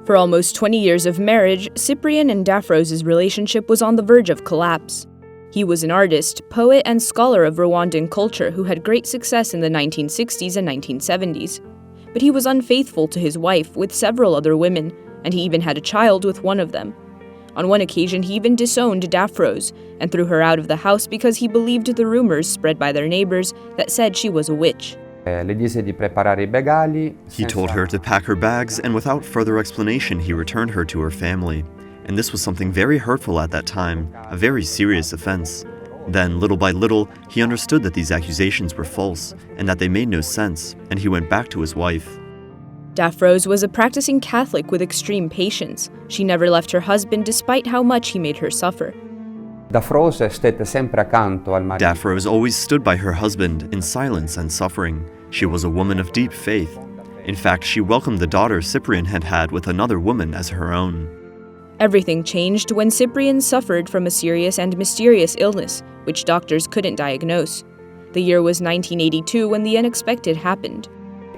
For almost 20 years of marriage, Cyprian and Dafrose's relationship was on the verge of collapse. He was an artist, poet, and scholar of Rwandan culture who had great success in the 1960s and 1970s. But he was unfaithful to his wife with several other women, and he even had a child with one of them. On one occasion, he even disowned Dafrose and threw her out of the house because he believed the rumors spread by their neighbors that said she was a witch. He told her to pack her bags, and without further explanation, he returned her to her family. And this was something very hurtful at that time, a very serious offense. Then, little by little, he understood that these accusations were false, and that they made no sense, and he went back to his wife. Dafrose was a practicing Catholic with extreme patience. She never left her husband despite how much he made her suffer. Dafrose always stood by her husband in silence and suffering. She was a woman of deep faith. In fact, she welcomed the daughter Cyprian had had with another woman as her own. Everything changed when Cyprian suffered from a serious and mysterious illness, which doctors couldn't diagnose. The year was 1982 when the unexpected happened.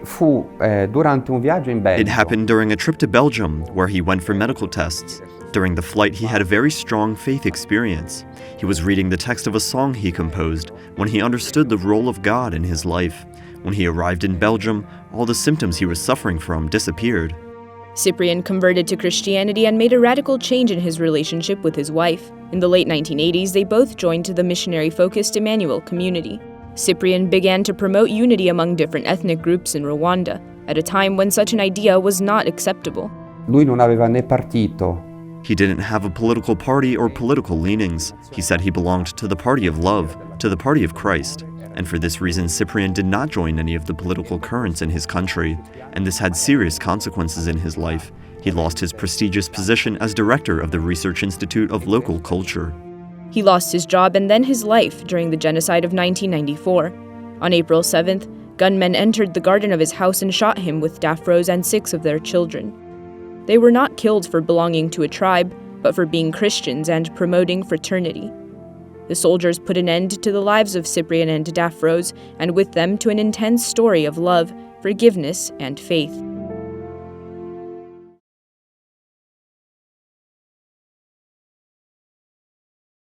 It happened during a trip to Belgium, where he went for medical tests. During the flight, he had a very strong faith experience. He was reading the text of a song he composed when he understood the role of God in his life. When he arrived in Belgium, all the symptoms he was suffering from disappeared. Cyprian converted to Christianity and made a radical change in his relationship with his wife. In the late 1980s, they both joined the missionary-focused Emmanuel community. Cyprian began to promote unity among different ethnic groups in Rwanda, at a time when such an idea was not acceptable. He didn't have a political party or political leanings. He said he belonged to the party of love, to the party of Christ. And for this reason, Cyprian did not join any of the political currents in his country, and this had serious consequences in his life. He lost his prestigious position as director of the Research Institute of Local Culture. He lost his job and then his life during the genocide of 1994. On April 7th, gunmen entered the garden of his house and shot him with Dafrose and 6 of their children. They were not killed for belonging to a tribe, but for being Christians and promoting fraternity. The soldiers put an end to the lives of Cyprian and Dafrose, and with them to an intense story of love, forgiveness, and faith.